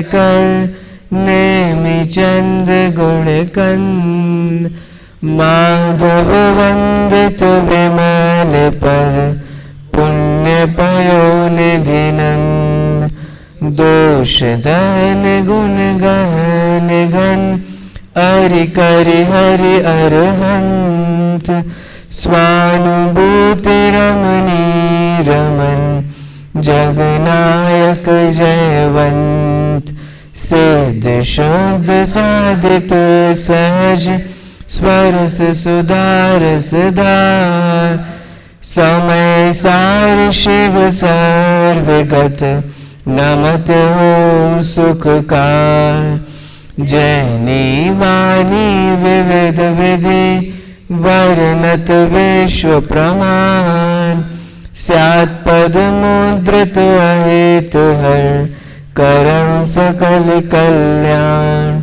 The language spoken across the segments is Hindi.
कर नेमि चंद गुण कंद। माधव वंदित विमल पर पुण्य पयो निधि नंद। दोष दहन गुण गहन घन अरि करि हरि अरहंत। स्वानुभूति रमणी रमन जगनायक जयवंत। सिद्ध शुद्ध साधित सहज स्वरस सुधारस धार। समय सार शिव सर्वगत नमत हो सुखकार। जैनी वाणी विविध विधि वर्णत विश्व प्रमाण। स्यात् पद मुद्रित अहित हर करम सकल कल्याण।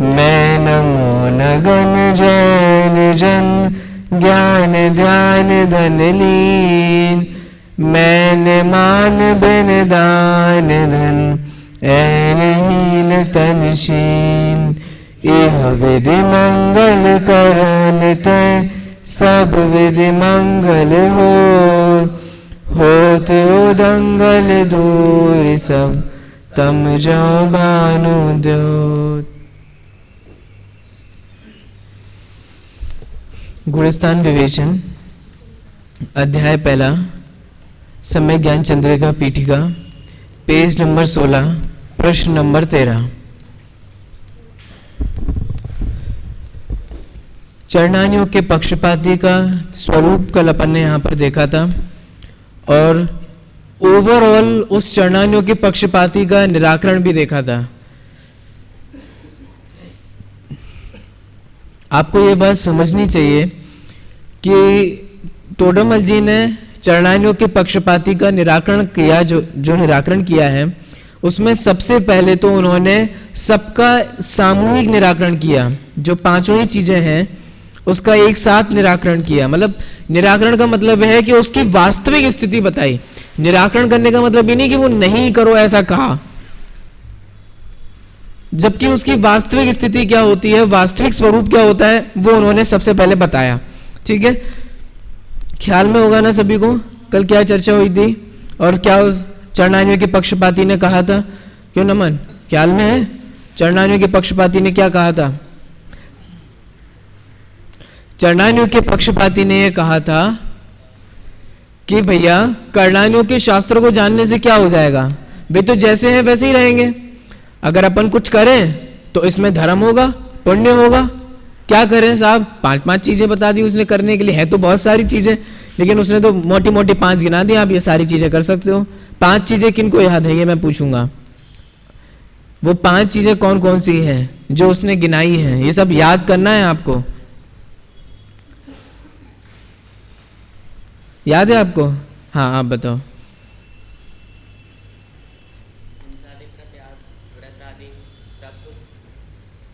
मैं नमो नगन जैन जन ज्ञान ध्यान धन लीन। मैंने मान बिन दान धन ऐनहीन तन शीन। यह विधि मंगल करन तय सब विधि मंगल होत उदंगल दूर सब तम जो भानु द्योत। गुणस्थान विवेचन अध्याय पहला सम्यक ज्ञान चंद्रिका पीठिका पेज नंबर 16 प्रश्न नंबर 13। चरणानियों के पक्षपाती का स्वरूप कल अपन ने यहाँ पर देखा था और ओवरऑल उस चरणानियों के पक्षपाती का निराकरण भी देखा था। आपको ये बात समझनी चाहिए कि तोडरमल जी ने चरणानियों के पक्षपाती का निराकरण किया, जो निराकरण किया है उसमें सबसे पहले तो उन्होंने सबका सामूहिक निराकरण किया। जो पांचों ही चीजें हैं उसका एक साथ निराकरण किया। मतलब निराकरण का मतलब है कि उसकी वास्तविक स्थिति बताई। निराकरण करने का मतलब ये नहीं कि वो नहीं करो ऐसा कहा, जबकि उसकी वास्तविक स्थिति क्या होती है, वास्तविक स्वरूप क्या होता है, वो उन्होंने सबसे पहले बताया। ठीक है, ख्याल में होगा ना सभी को कल क्या चर्चा हुई थी और क्या उस चरणानियों के पक्षपाती ने कहा था। क्यों नमन, ख्याल में है? चरणानियों के पक्षपाती ने क्या कहा था? चरणानियों के पक्षपाती ने यह कहा था कि भैया कर्णानियों के शास्त्रों को जानने से क्या हो जाएगा, वे तो जैसे हैं वैसे ही रहेंगे। अगर अपन कुछ करें तो इसमें धर्म होगा, पुण्य होगा। क्या करें साहब, 5 चीजें बता दी उसने करने के लिए। है तो बहुत सारी चीजें, लेकिन उसने तो मोटी मोटी 5 गिना दी। आप ये सारी चीजें कर सकते हो। 5 चीजें किनको याद है ये मैं पूछूंगा। वो 5 चीजें कौन कौन सी हैं जो उसने गिनाई है, ये सब याद करना है आपको। याद है आपको? हाँ आप बताओ।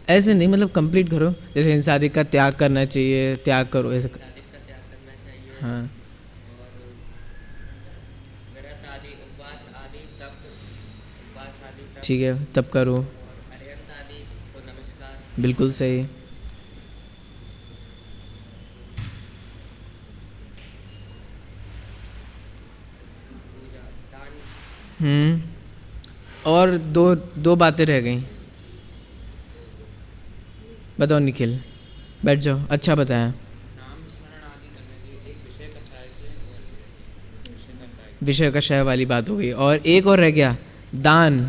ऐसे नहीं, मतलब कंप्लीट करो। जैसे हिंसादिक का त्याग करना चाहिए, त्याग करो ऐसे। हाँ ठीक है, तब करो। बिल्कुल सही। और दो बातें रह गई। बताओ निखिल, बैठ जाओ। अच्छा बताया। विषय का क्षय वाली बात हो गई। और एक और रह गया, दान।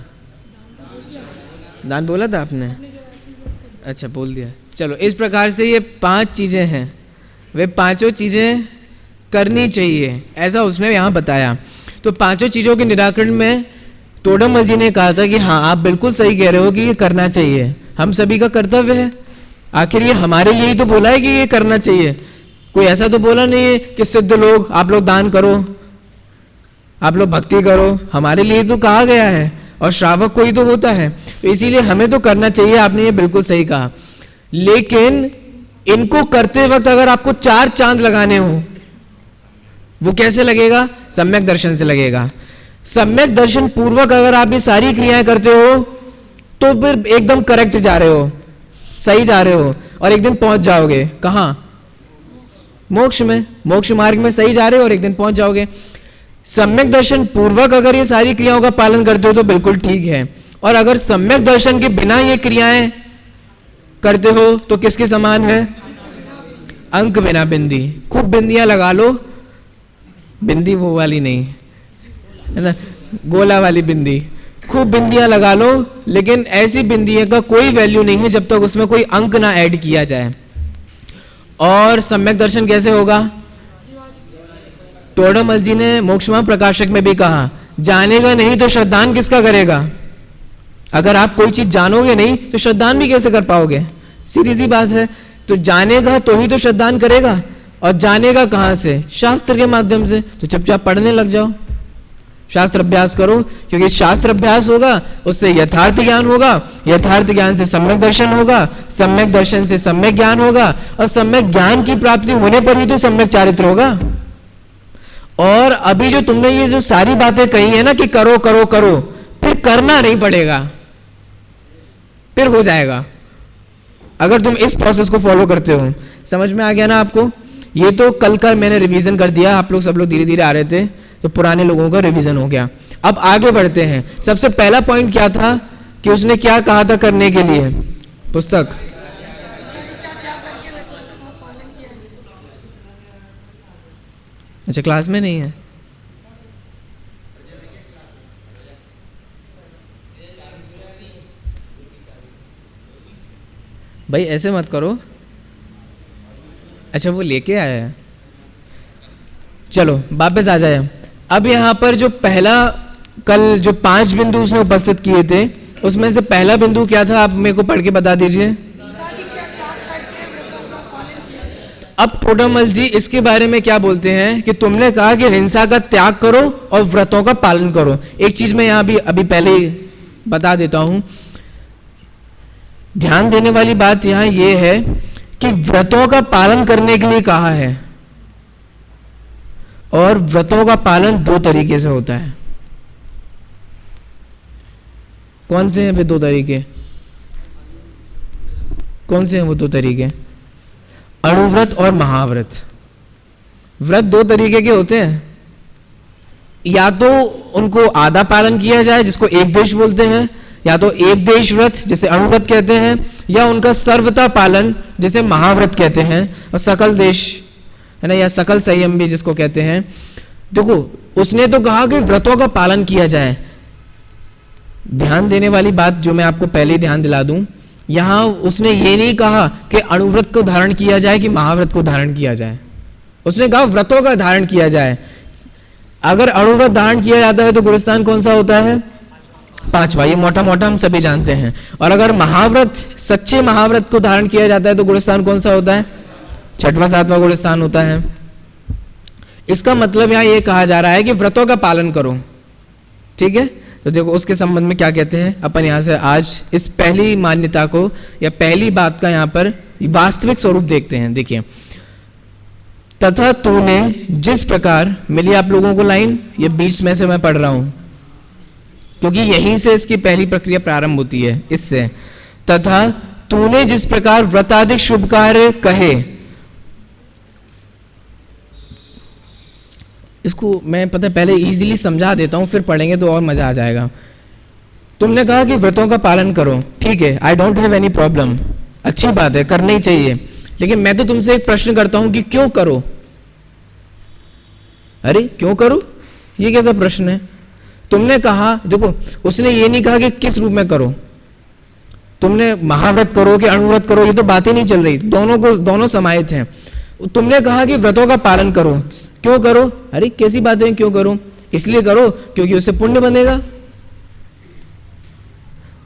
दान बोला था आपने? अच्छा बोल दिया। चलो, इस प्रकार से ये 5 चीजें हैं, वे पांचों चीजें करनी चाहिए, ऐसा उसने यहाँ बताया। तो पांचों चीजों के निराकरण में तोडरमल जी ने कहा था कि हाँ आप बिल्कुल सही कह रहे हो कि ये करना चाहिए, हम सभी का कर्तव्य है। आखिर ये हमारे लिए ही तो बोला है कि ये करना चाहिए। कोई ऐसा तो बोला नहीं है कि सिद्ध लोग आप लोग दान करो, आप लोग भक्ति करो। हमारे लिए तो कहा गया है और श्रावक कोई तो होता है, तो इसीलिए हमें तो करना चाहिए। आपने ये बिल्कुल सही कहा। लेकिन इनको करते वक्त अगर आपको 4 चांद लगाने हो, वो कैसे लगेगा? सम्यक दर्शन से लगेगा। सम्यक दर्शन पूर्वक अगर आप ये सारी क्रियाएं करते हो तो फिर एकदम करेक्ट जा रहे हो, सही जा रहे हो, और एक दिन पहुंच जाओगे कहां? मोक्ष में, मोक्ष मार्ग में सही जा रहे हो और एक दिन पहुंच जाओगे। सम्यक दर्शन पूर्वक अगर ये सारी क्रियाओं का पालन करते हो तो बिल्कुल ठीक है, और अगर सम्यक दर्शन के बिना ये क्रियाएं करते हो तो किसके समान है? अंक बिना बिंदी। खूब बिंदियां लगा लो, बिंदी वो वाली नहीं है ना, गोला वाली बिंदी, खूब बिंदियां लगा लो, लेकिन ऐसी बिंदियों का कोई वैल्यू नहीं है जब तक उसमें कोई अंक ना ऐड किया जाए। और सम्यक दर्शन कैसे होगा? टोडरमल जी ने मोक्षमार्ग प्रकाशक में भी कहा, जानेगा नहीं तो श्रद्धान किसका करेगा? अगर आप कोई चीज जानोगे नहीं तो श्रद्धान भी कैसे कर पाओगे? सीधी सी बात है। तो जानेगा तो ही तो श्रद्धान करेगा, और जानेगा कहां से? शास्त्र के माध्यम से। तो चुपचाप पढ़ने लग जाओ, शास्त्र अभ्यास करो, क्योंकि शास्त्र अभ्यास होगा उससे यथार्थ ज्ञान होगा, यथार्थ ज्ञान से सम्यक दर्शन होगा, सम्यक दर्शन से सम्यक ज्ञान होगा, और सम्यक ज्ञान की प्राप्ति होने पर ही तो सम्यक चारित्र होगा। और अभी जो तुमने ये जो सारी बातें कही है ना कि करो करो करो, फिर करना नहीं पड़ेगा, फिर हो जाएगा अगर तुम इस प्रोसेस को फॉलो करते हो। समझ में आ गया ना आपको? ये तो कल का मैंने रिवीजन कर दिया, आप लोग सब लोग धीरे धीरे आ रहे थे तो पुराने लोगों का रिवीजन हो गया। अब आगे बढ़ते हैं। सबसे पहला पॉइंट क्या था कि उसने क्या कहा था करने के लिए? पुस्तक अच्छा क्लास में नहीं है। भाई ऐसे मत करो। अच्छा वो लेके आया है, चलो वापस आ जाए। अब यहाँ पर जो पहला कल जो 5 बिंदु उसने उपस्थित किए थे, उसमें से पहला बिंदु क्या था? आप मेरे को पढ़ के बता दीजिए। अब टोडरमल जी इसके बारे में क्या बोलते हैं कि तुमने कहा कि हिंसा का त्याग करो और व्रतों का पालन करो। एक चीज मैं यहाँ भी अभी पहले ही बता देता हूं, ध्यान देने वाली बात यहाँ ये है कि व्रतों का पालन करने के लिए कहा है, और व्रतों का पालन 2 तरीके से होता है। कौन से हैं वे 2 तरीके? कौन से हैं वो 2 तरीके? अणुव्रत और महाव्रत। व्रत 2 तरीके के होते हैं, या तो उनको आधा पालन किया जाए जिसको एक देश बोलते हैं, या तो एक देश व्रत जिसे अणुव्रत कहते हैं, या उनका सर्वथा पालन जिसे महाव्रत कहते हैं, और सकल देश है ना, या सकल संयम भी जिसको कहते हैं। देखो उसने तो कहा कि व्रतों का पालन किया जाए। ध्यान देने वाली बात जो मैं आपको पहले ही ध्यान दिला दूं, यहां उसने ये नहीं कहा कि अणुव्रत को धारण किया जाए कि महाव्रत को धारण किया जाए, उसने कहा व्रतों का धारण किया जाए। अगर अणुव्रत धारण किया जाता है तो गुणस्थान कौन सा होता है? 5वां, ये मोटा मोटा हम सभी जानते हैं। और अगर महाव्रत, सच्चे महाव्रत को धारण किया जाता है तो गुणस्थान कौन सा होता है? 6वां 7वां गुणस्थान होता है। इसका मतलब यहां ये कहा जा रहा है कि व्रतों का पालन करो, ठीक है। तो देखो उसके संबंध में क्या कहते हैं अपन यहां से आज इस पहली मान्यता को या पहली बात का यहां पर वास्तविक स्वरूप देखते हैं। देखिए, तथा तूने जिस प्रकार, मिली आप लोगों को लाइन? ये बीच में से मैं पढ़ रहा हूं क्योंकि यहीं से इसकी पहली प्रक्रिया प्रारंभ होती है इससे। तथा तूने जिस प्रकार व्रताधिक शुभ कार्य कहे, इसको मैं पता पहले इजीली समझा देता हूं, फिर पढ़ेंगे तो और मजा आ जाएगा। तुमने कहा कि व्रतों का पालन करो, ठीक है, I don't have any problem, अच्छी बात है, करना ही चाहिए। लेकिन मैं तो तुमसे एक प्रश्न करता हूं कि क्यों करो? अरे क्यों करो, ये कैसा प्रश्न है? तुमने कहा, देखो उसने ये नहीं कहा कि किस रूप में करो, तुमने महाव्रत करो कि अणुव्रत करो, ये तो बात ही नहीं चल रही, दोनों समाहित हैं। तुमने कहा कि व्रतों का पालन करो, क्यों करो? अरे कैसी बात है, क्यों करो? इसलिए करो क्योंकि उससे पुण्य बनेगा,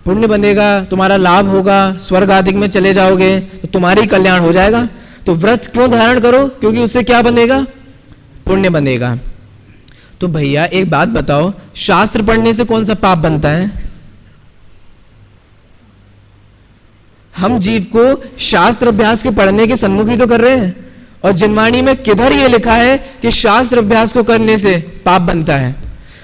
पुण्य बनेगा, तुम्हारा लाभ होगा, स्वर्ग आदि में चले जाओगे तो तुम्हारा ही कल्याण हो जाएगा। तो व्रत क्यों धारण करो? क्योंकि उससे क्या बनेगा? पुण्य बनेगा। तो भैया एक बात बताओ, शास्त्र पढ़ने से कौन सा पाप बनता है? हम जीव को शास्त्र अभ्यास के पढ़ने के सन्मुख ही तो कर रहे हैं, और जिनवाणी में किधर ये लिखा है कि शास्त्र अभ्यास को करने से पाप बनता है?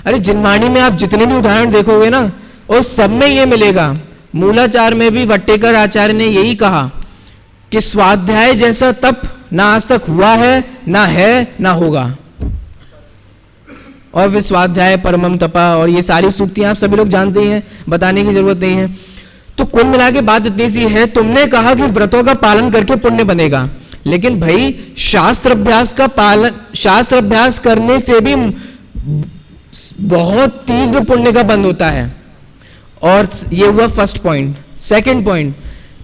अरे जिनवाणी में आप जितने भी उदाहरण देखोगे ना, और सब में ये मिलेगा, मूलाचार में भी वट्टेकर आचार्य ने यही कहा कि स्वाध्याय जैसा तप ना आज तक हुआ है, ना है, ना होगा। और वे स्वाध्याय परमम तपा और ये सारी सूक्तियां आप सभी लोग जानते ही हैं, बताने की जरूरत नहीं है। तो कुल मिला के बात इतनी सी है, तुमने कहा कि व्रतों का पालन करके पुण्य बनेगा, लेकिन भाई शास्त्र अभ्यास करने से भी बहुत तीव्र पुण्य का बंध होता है। और ये हुआ फर्स्ट पॉइंट। सेकंड पॉइंट,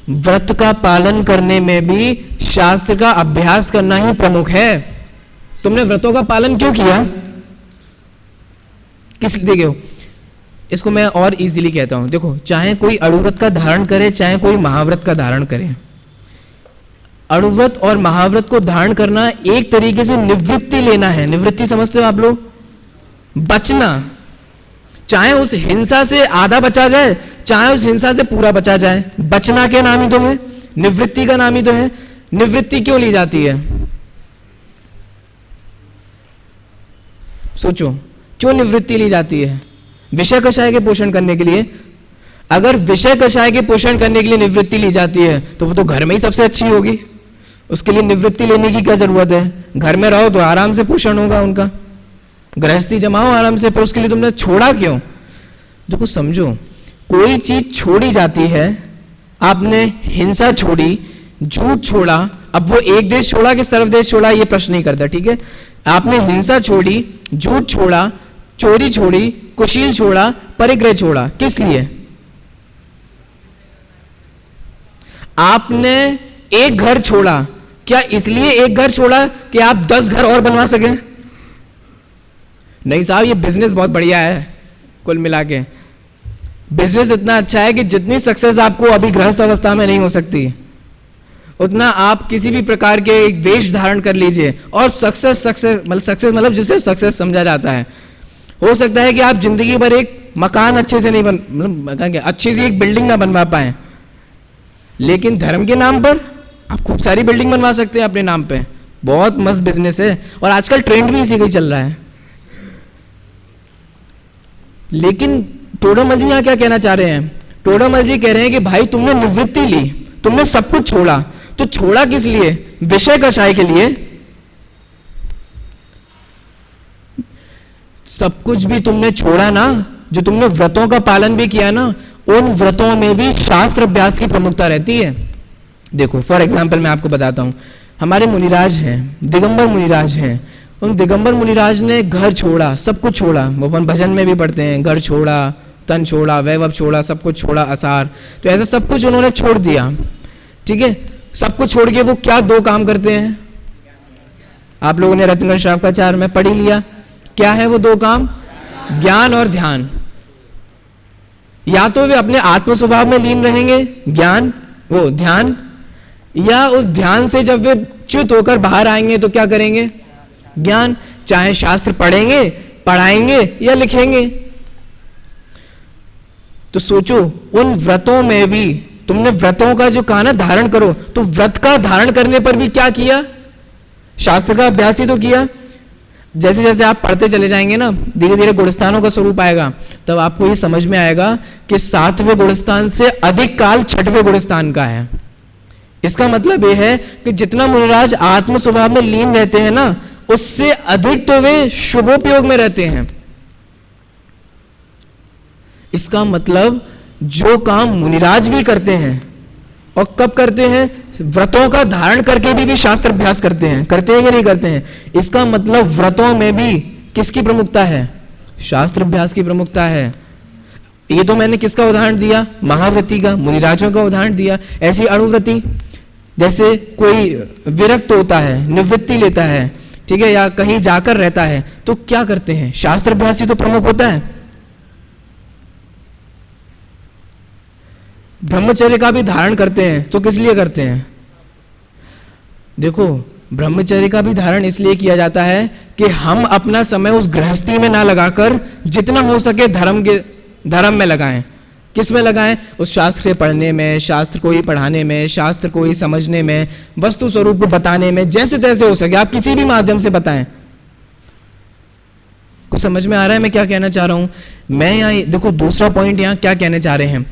व्रत का पालन करने में भी शास्त्र का अभ्यास करना ही प्रमुख है। तुमने व्रतों का पालन क्यों किया, किस लिए क्यों? इसको मैं और इजीली कहता हूं, देखो, चाहे कोई अणुव्रत का धारण करे, चाहे कोई महाव्रत का धारण करे, अणुव्रत और महाव्रत को धारण करना एक तरीके से निवृत्ति लेना है। निवृत्ति समझते हो आप लोग? बचना, चाहे उस हिंसा से आधा बचा जाए, चाहे उस हिंसा से पूरा बचा जाए, बचना के नाम ही तो है, निवृत्ति का नाम ही तो है। निवृत्ति क्यों ली जाती है? सोचो, क्यों निवृत्ति ली जाती है? विषय कषाय के पोषण करने के लिए। अगर विषय कषाय के पोषण करने के लिए निवृत्ति ली जाती है तो वो तो घर में ही सबसे अच्छी होगी, उसके लिए निवृत्ति लेने की क्या जरूरत है? घर में रहो तो आराम से पोषण होगा उनका, गृहस्थी जमाओ आराम से, पर उसके लिए तुमने छोड़ा क्यों? देखो समझो, कोई चीज छोड़ी जाती है, आपने हिंसा छोड़ी, झूठ छोड़ा, अब वो एक देश छोड़ा कि सर्वदेश छोड़ा ये प्रश्न नहीं करता, ठीक है? आपने हिंसा छोड़ी, झूठ छोड़ा, चोरी छोड़ी, कुशील छोड़ा, परिग्रह छोड़ा, किस लिए? आपने एक घर छोड़ा, क्या इसलिए एक घर छोड़ा कि आप 10 घर और बनवा सके? नहीं साहब, ये बिजनेस बहुत बढ़िया है। कुल मिला के बिजनेस इतना अच्छा है कि जितनी सक्सेस आपको अभी गृहस्थ अवस्था में नहीं हो सकती, उतना आप किसी भी प्रकार के एक वेश धारण कर लीजिए और सक्सेस मतलब जिसे सक्सेस समझा जाता है। हो सकता है कि आप जिंदगी भर एक मकान अच्छे से नहीं मतलब अच्छी सी एक बिल्डिंग ना बनवा पाए, लेकिन धर्म के नाम पर आप खूब सारी बिल्डिंग बनवा सकते हैं अपने नाम पे। बहुत मस्त बिजनेस है और आजकल ट्रेंड भी इसी का ही चल रहा है। लेकिन टोडरमल जी यहां क्या कहना चाह रहे हैं? टोडरमल जी कह रहे हैं कि भाई तुमने निवृत्ति ली, तुमने सब कुछ छोड़ा, तो छोड़ा किस लिए? विषय कषाय के लिए। सब कुछ भी तुमने छोड़ा ना, जो तुमने व्रतों का पालन भी किया ना, उन व्रतों में भी शास्त्र अभ्यास की प्रमुखता रहती है। देखो फॉर एग्जाम्पल मैं आपको बताता हूं, हमारे मुनिराज हैं, दिगंबर मुनिराज हैं, उन दिगंबर मुनिराज ने घर छोड़ा, सब कुछ छोड़ा, वो अपन भजन में भी पढ़ते हैं, घर छोड़ा, तन छोड़ा, वैभव छोड़ा, सब कुछ छोड़ा, आसार, तो ऐसा सब कुछ उन्होंने छोड़ दिया, ठीक है? सब कुछ छोड़ के वो क्या दो काम करते हैं? आप लोगों ने रत्न शाखाचार में पढ़ ही लिया, क्या है वो दो काम? ज्ञान और ध्यान। या तो वे अपने आत्म स्वभाव में लीन रहेंगे, ज्ञान वो ध्यान, या उस ध्यान से जब वे च्युत होकर बाहर आएंगे तो क्या करेंगे? ज्ञान। चाहे शास्त्र पढ़ेंगे, पढ़ाएंगे या लिखेंगे। तो सोचो, उन व्रतों में भी तुमने व्रतों का जो कहा ना धारण करो, तो व्रत का धारण करने पर भी क्या किया? शास्त्र का अभ्यास ही तो किया। जैसे जैसे आप पढ़ते चले जाएंगे ना, धीरे धीरे गुणस्थानों का स्वरूप आएगा, तब आपको ये समझ में आएगा कि 7वें गुणस्थान से अधिक काल 6वें गुणस्थान का है। इसका मतलब यह है कि जितना मुनिराज आत्म स्वभाव में लीन रहते हैं ना, उससे अधिक तो वे शुभोपयोग में रहते हैं। इसका मतलब जो काम मुनिराज भी करते हैं, और कब करते हैं? व्रतों का धारण करके भी शास्त्र अभ्यास करते हैं कि नहीं करते हैं? इसका मतलब व्रतों में भी किसकी प्रमुखता है? शास्त्र अभ्यास की प्रमुखता है। ये तो मैंने किसका उदाहरण दिया? महाव्रती का, मुनिराजों का उदाहरण दिया। ऐसी अणुव्रती, जैसे कोई विरक्त होता है, निवृत्ति लेता है, ठीक है, या कहीं जाकर रहता है, तो क्या करते हैं? शास्त्र अभ्यास ही तो प्रमुख होता है। ब्रह्मचर्य का भी धारण करते हैं, तो किस लिए करते हैं? देखो, ब्रह्मचर्य का भी धारण इसलिए किया जाता है कि हम अपना समय उस गृहस्थी में ना लगाकर जितना हो सके धर्म में लगाएं। किस में लगाएं? उस शास्त्र के पढ़ने में, शास्त्र को ही पढ़ाने में, शास्त्र को ही समझने में, वस्तु स्वरूप को बताने में, जैसे तैसे हो सके आप किसी भी माध्यम से बताएं। कुछ समझ में आ रहा है मैं क्या कहना चाह रहा हूं? मैं यहां देखो दूसरा पॉइंट यहां क्या कहने चाह रहे हैं,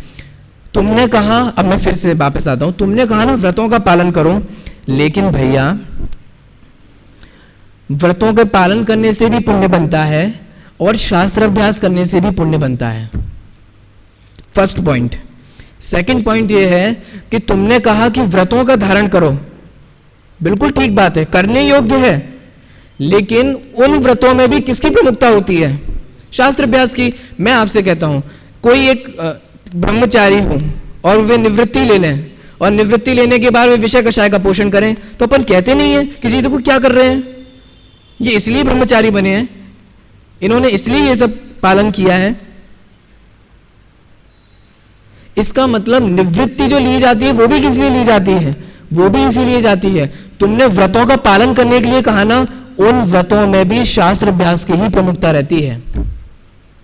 तुमने कहा, अब मैं फिर से वापस आता हूं, तुमने कहा ना व्रतों का पालन करो, लेकिन भैया व्रतों के पालन करने से भी पुण्य बनता है और शास्त्र अभ्यास करने से भी पुण्य बनता है। First point. सेकंड पॉइंट ये है कि तुमने कहा कि व्रतों का धारण करो, बिल्कुल ठीक बात है, करने योग्य है, लेकिन उन व्रतों में भी किसकी प्रमुखता होती है? शास्त्र अभ्यास की। मैं आपसे कहता हूं, कोई एक ब्रह्मचारी हो और वे निवृत्ति ले लें, और निवृत्ति लेने के बाद वे विषय कषाय का पोषण करें, तो अपन कहते नहीं है कि जी देखो क्या कर रहे हैं, ये इसलिए ब्रह्मचारी बने हैं, इन्होंने इसलिए ये सब पालन किया है। इसका मतलब निवृत्ति जो ली जाती है वो भी किस लिए ली जाती है? वो भी इसीलिए जाती है। तुमने व्रतों का पालन करने के लिए कहा ना, उन व्रतों में भी शास्त्र अभ्यास की ही प्रमुखता रहती है।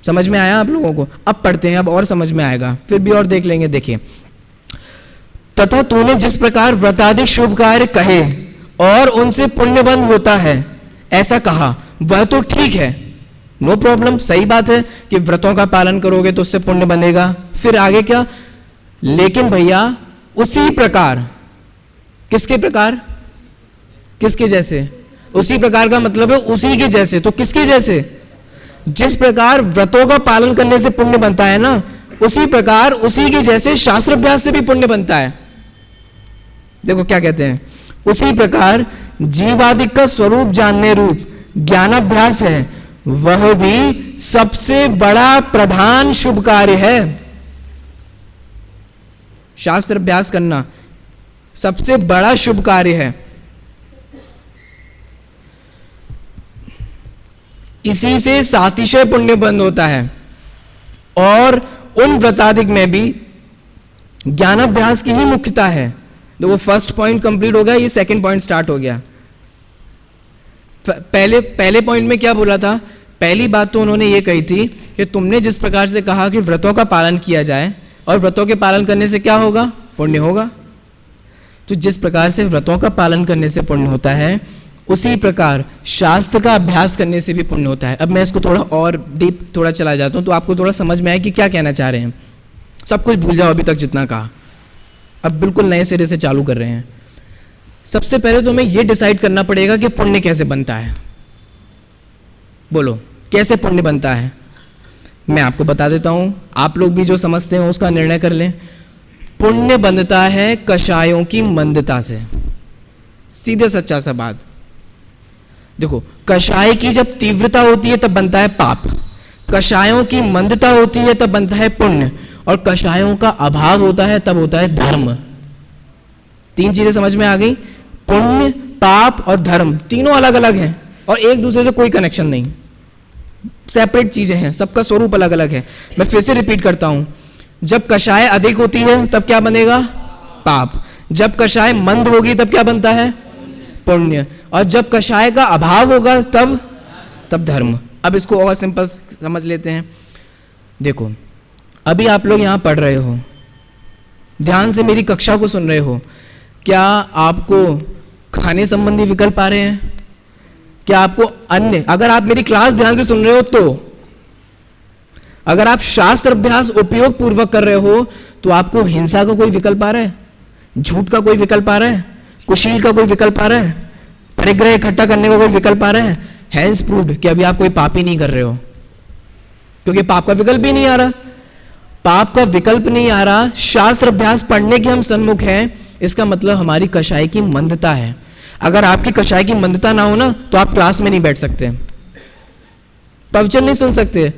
समझ में आया आप लोगों को? अब पढ़ते हैं, अब और समझ में आएगा, फिर भी और देख लेंगे। देखिए, तथा तूने जिस प्रकार व्रताधिक शुभ कार्य कहे और उनसे पुण्य बंध होता है, ऐसा कहा, वह तो ठीक है, नो प्रॉब्लम, सही बात है कि व्रतों का पालन करोगे तो उससे पुण्य बनेगा। फिर आगे क्या? लेकिन भैया उसी प्रकार, किसके प्रकार? किसके जैसे? उसी प्रकार का मतलब है उसी के जैसे। तो किसके जैसे? जिस प्रकार व्रतों का पालन करने से पुण्य बनता है ना, उसी प्रकार उसी के जैसे शास्त्र अभ्यास से भी पुण्य बनता है। देखो क्या कहते हैं, उसी प्रकार जीवादिक का स्वरूप जानने रूप ज्ञानाभ्यास है, वह भी सबसे बड़ा प्रधान शुभ कार्य है। शास्त्र अभ्यास करना सबसे बड़ा शुभ कार्य है। इसी से सातिशय पुण्य बंद होता है, और उन व्रताधिक में भी ज्ञानाभ्यास की ही मुख्यता है। तो वो फर्स्ट पॉइंट कंप्लीट हो गया, ये सेकंड पॉइंट स्टार्ट हो गया। पहले पॉइंट में क्या बोला था? पहली बात तो उन्होंने ये कही थी कि तुमने जिस प्रकार से कहा कि व्रतों का पालन किया जाए, और व्रतों के पालन करने से क्या होगा? पुण्य होगा। तो जिस प्रकार से व्रतों का पालन करने से पुण्य होता है, उसी प्रकार शास्त्र का अभ्यास करने से भी पुण्य होता है। अब मैं इसको थोड़ा और डीप थोड़ा चला जाता हूं, तो आपको थोड़ा समझ में आए कि क्या कहना चाह रहे हैं। सब कुछ भूल जाओ अभी तक जितना कहा, अब बिल्कुल नए सिरे से चालू कर रहे हैं। सबसे पहले तो हमें यह डिसाइड करना पड़ेगा कि पुण्य कैसे बनता है। बोलो कैसे पुण्य बनता है? मैं आपको बता देता हूं, आप लोग भी जो समझते हैं उसका निर्णय कर लें। पुण्य बनता है कषायों की मंदता से, सीधे सच्चा सा बात। देखो, कषाय की जब तीव्रता होती है तब बनता है पाप, कषायों की मंदता होती है तब बनता है पुण्य, और कषायों का अभाव होता है तब होता है धर्म। तीन चीजें समझ में आ गई? पुण्य, पाप और धर्म तीनों अलग अलग हैं और एक दूसरे से कोई कनेक्शन नहीं, सेपरेट चीजें हैं, सबका स्वरूप अलग अलग है। मैं फिर से रिपीट करता हूं, जब कषाय अधिक होती है तब क्या बनेगा? पाप। जब कषाय मंद होगी तब क्या बनता है? पुण्य। और जब कषाय का अभाव होगा तब धर्म। अब इसको और सिंपल समझ लेते हैं। देखो, अभी आप लोग यहां पढ़ रहे हो, ध्यान से मेरी कक्षा को सुन रहे हो, क्या आपको खाने संबंधी विकल्प आ रहे हैं? क्या आपको अन्य, अगर आप मेरी क्लास ध्यान से सुन रहे हो तो, अगर आप शास्त्र अभ्यास उपयोग पूर्वक कर रहे हो तो आपको हिंसा का कोई विकल्प आ रहा है? झूठ का कोई विकल्प आ रहा है? कुशील का कोई विकल्प आ रहा है? परिग्रह इकट्ठा करने का कोई विकल्प आ रहा है? हैंस प्रूव्ड कि अभी आप कोई पाप ही नहीं कर रहे हो, क्योंकि पाप का विकल्प ही नहीं आ रहा। पाप का विकल्प नहीं आ रहा, शास्त्र अभ्यास पढ़ने के हम सन्मुख हैं, इसका मतलब हमारी कषाय की मंदता है। अगर आपकी कषाय की मंदता ना हो ना, तो आप क्लास में नहीं बैठ सकते, प्रवचन नहीं सुन सकते,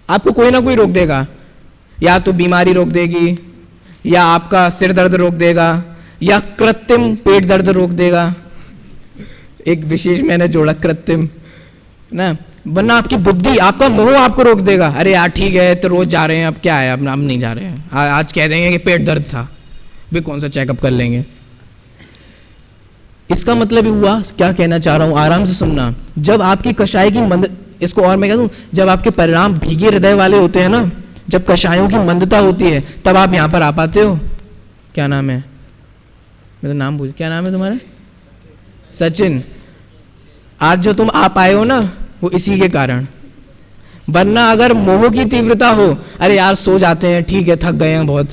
आपको कोई ना कोई रोक देगा, या तो बीमारी रोक देगी, या आपका सिर दर्द रोक देगा, या कृत्रिम पेट दर्द रोक देगा। एक विशेष मैंने जोड़ा, कृत्रिम ना, वरना आपकी बुद्धि, आपका मोह आपको रोक देगा। अरे यार ठीक है, तो रोज जा रहे हैं, अब क्या है, अब नहीं जा रहे हैं, आज कह देंगे कि पेट दर्द था, भी कौन सा चेकअप कर लेंगे। इसका मतलब हुआ, क्या कहना चाह रहा हूं, आराम से सुनना। जब आपकी कषाय की मंद, इसको और मैं कह दूं, जब आपके परिणाम भीगे हृदय वाले होते हैं ना, जब कषायों की मंदता होती है, तब आप यहां पर आ पाते हो। क्या नाम है? मैं तो नाम भूल, क्या नाम है तुम्हारा? सचिन। आज जो तुम आ पाए हो ना, वो इसी के कारण। वरना अगर मोह की तीव्रता हो, अरे यार सो जाते हैं, ठीक है, थक गए हैं बहुत,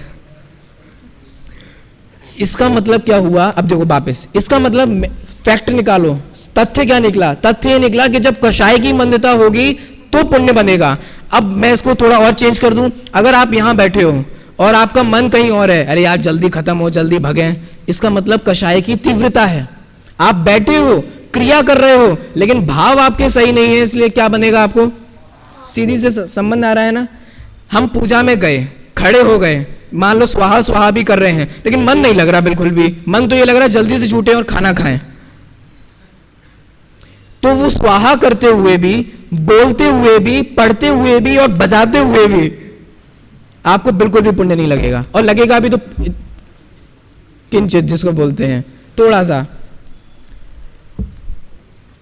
इसका मतलब क्या हुआ? अब देखो वापस, इसका मतलब फैक्ट निकालो, तथ्य क्या निकला? तथ्य ये निकला कि जब कषाय की मंदता होगी तो पुण्य बनेगा। अब मैं इसको थोड़ा और चेंज कर दूं, अगर आप यहां बैठे हो और आपका मन कहीं और है, अरे यार जल्दी खत्म हो, जल्दी भगे, इसका मतलब कषाय की तीव्रता है। आप बैठे हो, क्रिया कर रहे हो, लेकिन भाव आपके सही नहीं है, इसलिए क्या बनेगा? आपको सीधी से संबंध आ रहा है ना। हम पूजा में गए, खड़े हो गए, मान लो स्वाहा स्वाहा भी कर रहे हैं, लेकिन मन नहीं लग रहा बिल्कुल भी, मन तो ये लग रहा है जल्दी से छूटे और खाना खाएं, तो वो स्वाहा करते हुए भी, बोलते हुए भी, पढ़ते हुए भी और बजाते हुए भी आपको बिल्कुल भी पुण्य नहीं लगेगा, और लगेगा भी तो किंचित, जिसको बोलते हैं थोड़ा सा।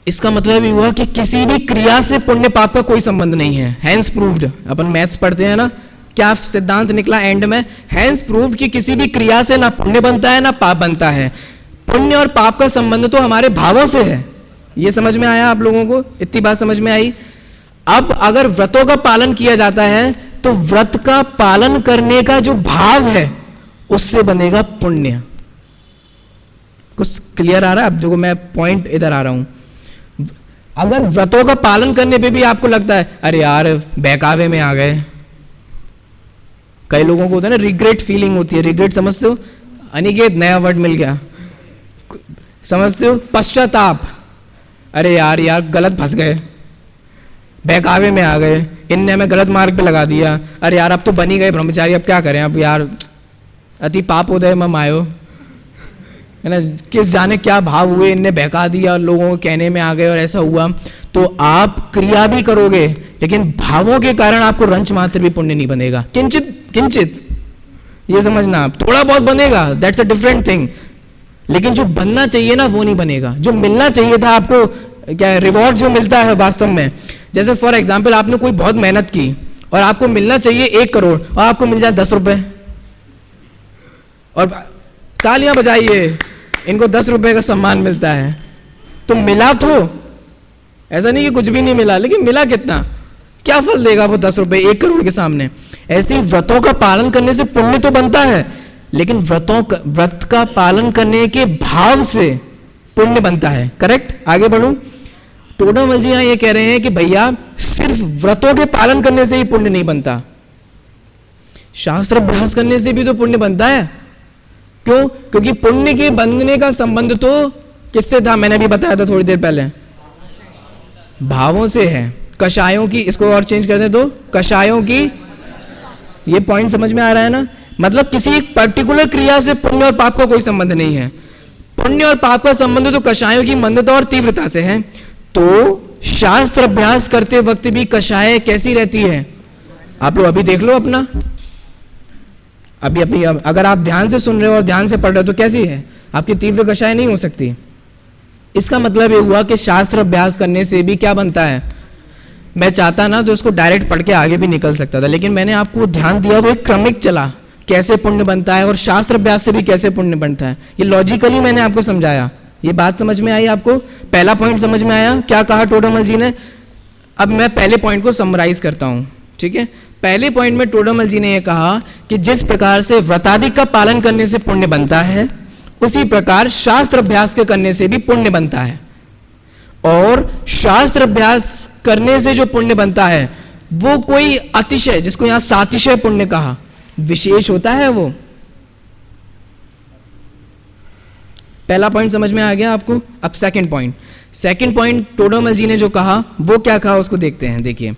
इसका मतलब ये हुआ कि किसी भी क्रिया से पुण्य पाप का कोई संबंध नहीं है। हैंस प्रूव्ड, अपन मैथ्स पढ़ते हैं ना, क्या सिद्धांत निकला एंड में? हैंस प्रूव्ड कि किसी भी क्रिया से ना पुण्य बनता है ना पाप बनता है। पुण्य और पाप का संबंध तो हमारे भावों से है। ये समझ में आया आप लोगों को? इतनी बात समझ में आई? अब अगर व्रतों का पालन किया जाता है तो व्रत का पालन करने का जो भाव है उससे बनेगा पुण्य। कुछ क्लियर आ रहा है? अब देखो मैं पॉइंट इधर आ रहा हूं। अगर व्रतों का पालन करने पे भी आपको लगता है अरे यार बहकावे में आ गए, कई लोगों को होता है ना रिग्रेट फीलिंग होती है। रिग्रेट समझते हो? अनिकेत नया वर्ड मिल गया, समझते हो? पश्चाताप, अरे यार गलत फंस गए, बहकावे में आ गए, इनने हमें गलत मार्ग पे लगा दिया, अरे यार अब तो बन ही गए ब्रह्मचारी, अब क्या करें, अब यार अति पाप उदय मम आयो, है ना, किस जाने क्या भाव हुए, इनने बहका दिया और लोगों को कहने में आ गए और ऐसा हुआ। तो आप क्रिया भी करोगे लेकिन भावों के कारण आपको रंच मात्र भी पुण्य नहीं बनेगा। किंचित किंचित, ये समझना, आप थोड़ा बहुत बनेगा, दैट्स अ डिफरेंट थिंग, लेकिन जो बनना चाहिए ना वो नहीं बनेगा। जो मिलना चाहिए था आपको, क्या रिवॉर्ड जो मिलता है वास्तव में, जैसे फॉर एग्जाम्पल आपने कोई बहुत मेहनत की और आपको मिलना चाहिए 1 करोड़ और आपको मिल जाए 10 रुपए, और तालियां बजाइए, इनको 10 रुपए का सम्मान मिलता है। तो मिला तो ऐसा नहीं कि कुछ भी नहीं मिला, लेकिन मिला कितना, क्या फल देगा वो 10 रुपए 1 करोड़ के सामने। ऐसे ही व्रतों का पालन करने से पुण्य तो बनता है, लेकिन व्रत का पालन करने के भाव से पुण्य बनता है। करेक्ट? आगे बढ़ूं? टोडामल जी यहां ये कह रहे हैं कि भैया सिर्फ व्रतों के पालन करने से ही पुण्य नहीं बनता, शास्त्र अभ्यास करने से भी तो पुण्य बनता है। क्यों? क्योंकि पुण्य के बनने का संबंध तो किससे था? मैंने भी बताया था थोड़ी देर पहले, भावों से है। कषायों की, इसको और चेंज कर दें तो कषायों की, ये पॉइंट समझ में आ रहा है ना? मतलब किसी एक पर्टिकुलर क्रिया से पुण्य और पाप का कोई संबंध नहीं है। पुण्य और पाप का संबंध तो कषायों की मंदता और तीव्रता से है। तो शास्त्र अभ्यास करते वक्त भी कषाय कैसी रहती है? आप लोग अभी देख लो अपना, अभी अगर आप ध्यान से सुन रहे हो और ध्यान से पढ़ रहे हो तो कैसी है? आपकी तीव्र कषाय नहीं हो सकती। इसका मतलब ये हुआ कि शास्त्र अभ्यास करने से भी क्या बनता है? मैं चाहता ना तो इसको डायरेक्ट पढ़ के आगे भी निकल सकता था, लेकिन मैंने आपको ध्यान दिया वो एक क्रमिक चला, कैसे पुण्य बनता है और शास्त्र अभ्यास से भी कैसे पुण्य बनता है, ये लॉजिकली मैंने आपको समझाया। ये बात समझ में आई आपको? पहला पॉइंट समझ में आया क्या कहा टोडामल जी ने? अब मैं पहले पॉइंट को समराइज करता हूं, ठीक है? पहले पॉइंट में टोडामल जी ने यह कहा कि जिस प्रकार से व्रतादि का पालन करने से पुण्य बनता है, उसी प्रकार शास्त्र अभ्यास के करने से भी पुण्य बनता है। और शास्त्र अभ्यास करने से जो पुण्य बनता है वो कोई अतिशय, जिसको यहां सातिशय पुण्य कहा, विशेष होता है वो। पहला पॉइंट समझ में आ गया आपको? अब सेकंड पॉइंट टोडामल जी ने जो कहा वो क्या कहा उसको देखते हैं। देखिए,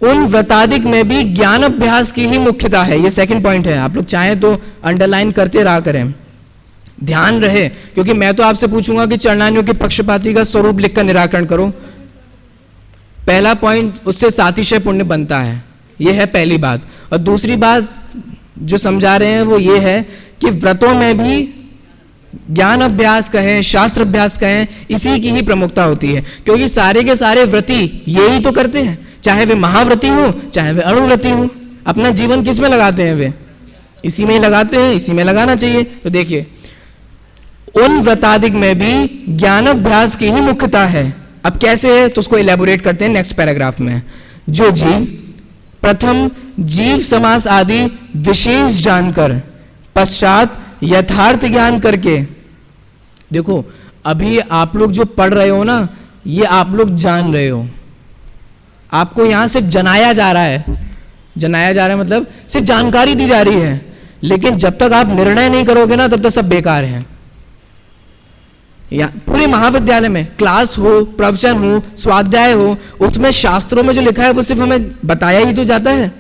उन व्रतादिक में भी ज्ञान अभ्यास की ही मुख्यता है। ये सेकंड पॉइंट है, आप लोग चाहें तो अंडरलाइन करते रहा करें, ध्यान रहे, क्योंकि मैं तो आपसे पूछूंगा कि चरणान्यों के पक्षपाती का स्वरूप लिखकर निराकरण करो। पहला पॉइंट, उससे सातिशय पुण्य बनता है, यह है पहली बात। और दूसरी बात जो समझा रहे हैं वो ये है कि व्रतों में भी ज्ञान अभ्यास कहें, शास्त्र अभ्यास कहें, इसी की ही प्रमुखता होती है, क्योंकि सारे के सारे व्रती यही तो करते हैं, चाहे वे महाव्रती हो चाहे वे अणुव्रती हो। अपना जीवन किस में लगाते हैं? वे इसी में ही लगाते हैं, इसी में लगाना चाहिए। तो देखिए, उन व्रतादिक में भी ज्ञान अभ्यास की ही मुख्यता है। अब कैसे है तो उसको इलेबोरेट करते हैं नेक्स्ट पैराग्राफ में। जो जीव प्रथम जीव समास आदि विशेष जानकर पश्चात यथार्थ ज्ञान करके, देखो अभी आप लोग जो पढ़ रहे हो ना, ये आप लोग जान रहे हो, आपको यहां सिर्फ जनाया जा रहा है, जनाया जा रहा है मतलब सिर्फ जानकारी दी जा रही है, लेकिन जब तक आप निर्णय नहीं करोगे ना तब तक सब बेकार है। या पूरे महाविद्यालय में क्लास हो, प्रवचन हो, स्वाध्याय हो, उसमें शास्त्रों में जो लिखा है वो सिर्फ हमें बताया ही तो जाता है,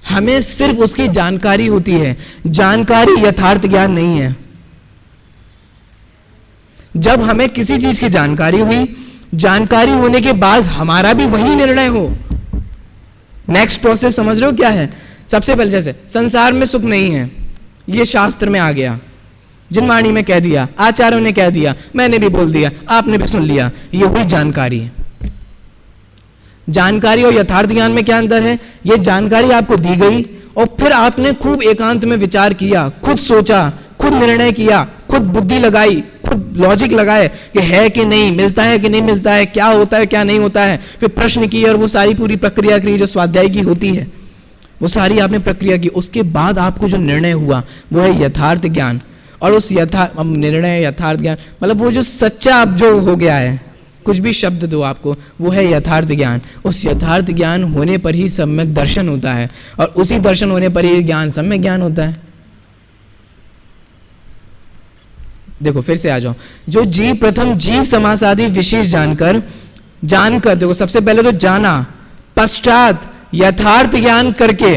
हमें सिर्फ उसकी जानकारी होती है, जानकारी यथार्थ ज्ञान नहीं है। जब हमें किसी चीज की जानकारी हुई, जानकारी होने के बाद हमारा भी वही निर्णय हो, नेक्स्ट प्रोसेस समझ रहे हो क्या है? सबसे पहले जैसे संसार में सुख नहीं है, ये शास्त्र में आ गया, जिनवाणी में कह दिया, आचार्यों ने कह दिया, मैंने भी बोल दिया, आपने भी सुन लिया, ये हुई जानकारी। जानकारी और यथार्थ ज्ञान में क्या अंतर है? ये जानकारी आपको दी गई और फिर आपने खूब एकांत में विचार किया, खुद सोचा, खुद निर्णय किया, खुद बुद्धि लगाई, खुद लॉजिक लगाए कि है कि नहीं, मिलता है कि नहीं मिलता है, क्या होता है क्या नहीं होता है, फिर प्रश्न की और वो सारी पूरी प्रक्रिया की जो स्वाध्याय की होती है, वो सारी आपने प्रक्रिया की, उसके बाद आपको जो निर्णय हुआ वो है यथार्थ ज्ञान। और उस निर्णय यथार्थ ज्ञान मतलब वो जो सच्चा अब जो हो गया है, कुछ भी शब्द दो आपको, वो है यथार्थ ज्ञान। उस यथार्थ ज्ञान होने पर ही सम्यक दर्शन होता है और उसी दर्शन होने पर ही ज्ञान सम्यक ज्ञान होता है। देखो फिर से आ जाओ, जो जीव प्रथम जीव समास आदि विशेष जानकर देखो सबसे पहले तो जाना, पश्चात यथार्थ ज्ञान करके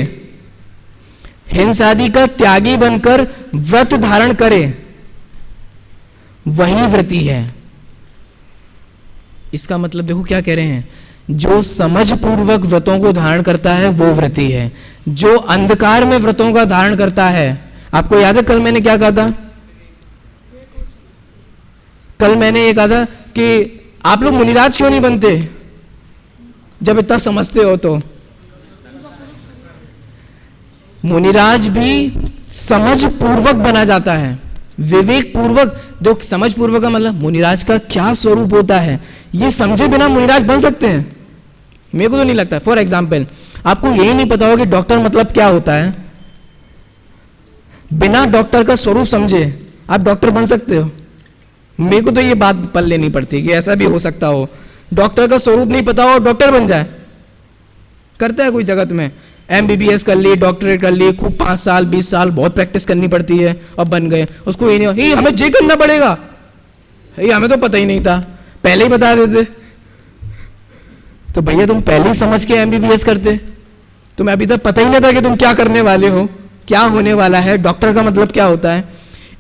हिंसादि का त्यागी बनकर व्रत धारण करे, वही व्रति है। इसका मतलब देखो क्या कह रहे हैं, जो समझ पूर्वक व्रतों को धारण करता है वो व्रति है, जो अंधकार में व्रतों का धारण करता है। आपको याद है कल मैंने क्या कहा था? कल मैंने ये कहा था कि आप लोग मुनिराज क्यों नहीं बनते जब इतना समझते हो तो? मुनिराज भी समझ पूर्वक बना जाता है, विवेक पूर्वक। जो समझ पूर्वक का मतलब मुनिराज का क्या स्वरूप होता है ये समझे बिना मुनिराज बन सकते हैं? मेरे को तो नहीं लगता। फॉर एग्जाम्पल आपको यही नहीं पता हो कि डॉक्टर मतलब क्या होता है, बिना डॉक्टर का स्वरूप समझे आप डॉक्टर बन सकते हो? मेरे को तो ये बात पल्ले नहीं पड़ती कि ऐसा भी हो सकता हो, डॉक्टर का स्वरूप नहीं पता हो डॉक्टर बन जाए। करता है कोई जगत में, MBBS कर ली, डॉक्टरेट कर ली, खूब 5 साल 20 साल बहुत प्रैक्टिस करनी पड़ती है और बन गए। उसको ये नहीं हमें जे करना पड़ेगा, हमें तो पता ही नहीं था, पहले ही बता देते। तो भैया तुम पहले ही समझ के MBBS करते, तुम्हें अभी तक पता ही नहीं था कि तुम क्या करने वाले हो, क्या होने वाला है, डॉक्टर का मतलब क्या होता है।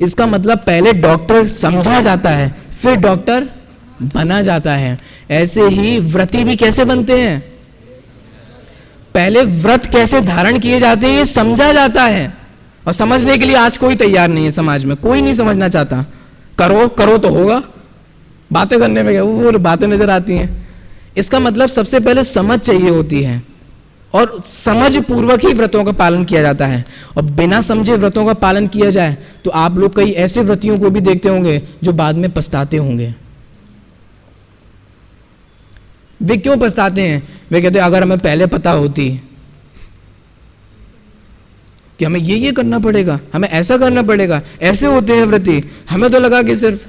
इसका मतलब पहले डॉक्टर समझा जाता है फिर डॉक्टर बना जाता है। ऐसे ही व्रती भी कैसे बनते हैं? पहले व्रत कैसे धारण किए जाते हैं ये समझा जाता है, और समझने के लिए आज कोई तैयार नहीं है समाज में, कोई नहीं समझना चाहता। करो करो तो होगा, बातें करने में क्या वो बातें नजर आती हैं। इसका मतलब सबसे पहले समझ चाहिए होती है और समझ पूर्वक ही व्रतों का पालन किया जाता है। और बिना समझे व्रतों का पालन किया जाए तो आप लोग कई ऐसे व्रतियों को भी देखते होंगे जो बाद में पछताते होंगे। वे क्यों पछताते हैं? वे कहते हैं अगर हमें पहले पता होती कि हमें ये करना पड़ेगा, हमें ऐसा करना पड़ेगा, ऐसे होते हैं व्रती, हमें तो लगा कि सिर्फ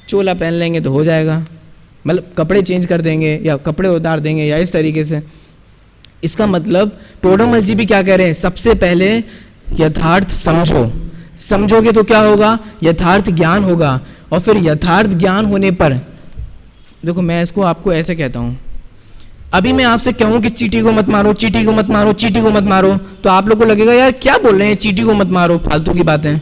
चोला पहन लेंगे तो हो जाएगा, मतलब कपड़े चेंज कर देंगे या कपड़े उतार देंगे या इस तरीके से। इसका मतलब टोडरमल जी भी क्या कह रहे हैं, सबसे पहले यथार्थ समझो, समझोगे तो क्या होगा, यथार्थ ज्ञान होगा। और फिर यथार्थ ज्ञान होने पर देखो मैं इसको आपको ऐसे कहता हूं, अभी मैं आपसे कहूं कि चींटी को मत मारो, चींटी को मत मारो, चींटी को मत मारो, तो आप लोगों को लगेगा यार क्या बोल रहे हैं, चींटी को मत मारो, फालतू की बातें।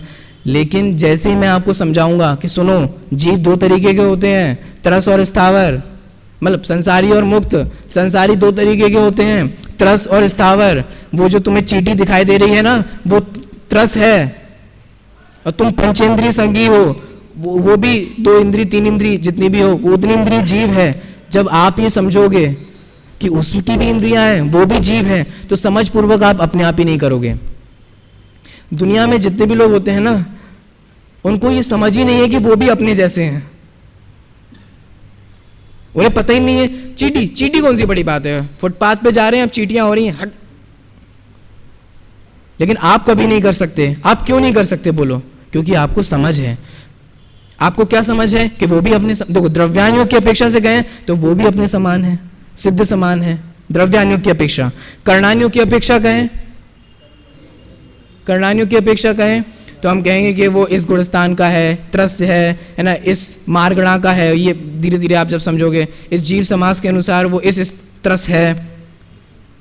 लेकिन जैसे ही मैं आपको समझाऊंगा कि सुनो जीव 2 तरीके के होते हैं, त्रस और स्थावर, मतलब संसारी और मुक्त। संसारी 2 तरीके के होते हैं, त्रस और स्थावर। वो जो तुम्हें चींटी दिखाई दे रही है ना वो त्रस है, और तुम पंचेंद्रिय संगी हो, वो भी 2 इंद्री 3 इंद्री जितनी भी हो वो उतनी इंद्रिय जीव है। जब आप ये समझोगे कि उसकी भी इंद्रियां हैं वो भी जीव है तो समझ पूर्वक आप अपने आप ही नहीं करोगे। दुनिया में जितने भी लोग होते हैं ना उनको ये समझ ही नहीं है कि वो भी अपने जैसे हैं। उन्हें पता ही नहीं है। चींटी, चींटी कौन सी बड़ी बात है, फुटपाथ पे जा रहे हैं, अब चींटियां हो रही हैं, हट। लेकिन आप कभी नहीं कर सकते। आप क्यों नहीं कर सकते बोलो? क्योंकि आपको समझ है। आपको क्या समझ है कि वो भी अपने, देखो द्रव्यानुयोग की अपेक्षा से गए तो वो भी अपने समान है, सिद्ध समान है द्रव्यानुयोग की अपेक्षा। कर्णानुयोग की अपेक्षा कहें, कर्णानुयोग की अपेक्षा कहें तो हम कहेंगे कि वो इस गुणस्थान का है, त्रस्य है ना, इस मार्गणा का है। ये धीरे धीरे आप जब समझोगे, इस जीव समास के अनुसार वो इस त्रस है।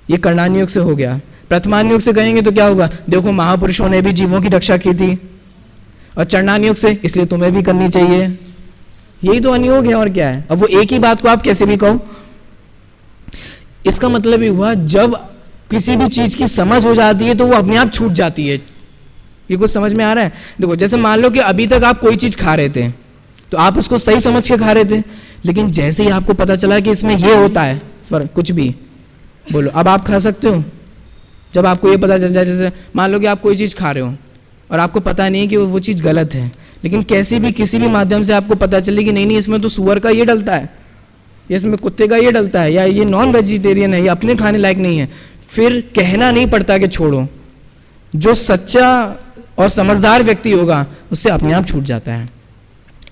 ये कर्णानुयोग से हो गया। प्रथमानुयोग से कहेंगे तो क्या होगा? देखो महापुरुषों ने भी जीवों की रक्षा की थी। और चरणानुयोग से, इसलिए तुम्हें भी करनी चाहिए। यही तो अनुयोग है, और क्या है? अब वो एक ही बात को आप कैसे भी कहो। इसका मतलब ये हुआ, जब किसी भी चीज की समझ हो जाती है तो वो अपने आप छूट जाती है। ये कुछ समझ में आ रहा है? देखो जैसे मान लो कि अभी तक आप कोई चीज खा रहे थे तो आप उसको सही समझ के खा रहे थे, लेकिन जैसे ही आपको पता चला कि इसमें ये होता है, फर्क कुछ भी बोलो, अब आप खा सकते हो। जब आपको ये पता चल जाए, जैसे मान लो कि आप कोई चीज खा रहे हो और आपको पता नहीं कि वो चीज गलत है, लेकिन कैसे भी किसी भी माध्यम से आपको पता चले कि नहीं नहीं, इसमें तो सुअर का ये डलता है, इसमें कुत्ते का ये डलता है, या ये नॉन वेजिटेरियन है, ये अपने खाने लायक नहीं है, फिर कहना नहीं पड़ता कि छोड़ो। जो सच्चा और समझदार व्यक्ति होगा उससे अपने आप छूट जाता है।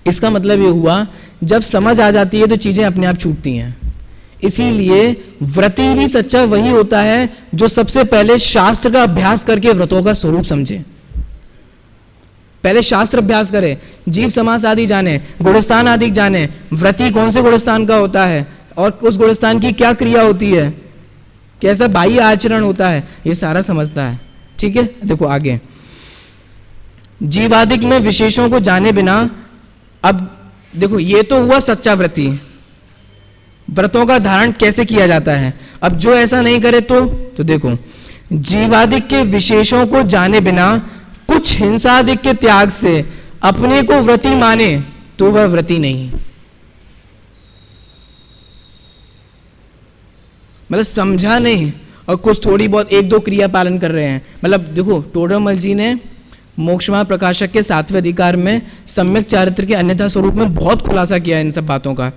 इसका मतलब ये हुआ, जब समझ आ जाती है तो चीजें अपने आप छूटती हैं। इसीलिए व्रती भी सच्चा वही होता है जो सबसे पहले शास्त्र का अभ्यास करके व्रतों का स्वरूप समझे। पहले शास्त्र अभ्यास करे, जीव समास आदि जाने, गुणस्थान आदि जाने, व्रती कौन से गुणस्थान का होता है और उस गुणस्थान की क्या क्रिया होती है, कैसा बाह्य आचरण होता है, ये सारा समझता है। ठीक है, देखो आगे, जीवादिक में विशेषों को जाने बिना, अब देखो ये तो हुआ सच्चा व्रती, व्रतों का धारण कैसे किया जाता है। अब जो ऐसा नहीं करे तो देखो, जीवादिक के विशेषों को जाने बिना कुछ हिंसादिक के त्याग से अपने को व्रती माने तो वह व्रती नहीं। मतलब समझा नहीं और कुछ थोड़ी बहुत एक दो क्रिया पालन कर रहे हैं। मतलब देखो टोडरमल जी ने मोक्षमार्ग प्रकाशक के 7वें अधिकार में सम्यक चारित्र के अन्यथा स्वरूप में बहुत खुलासा किया है इन सब बातों का।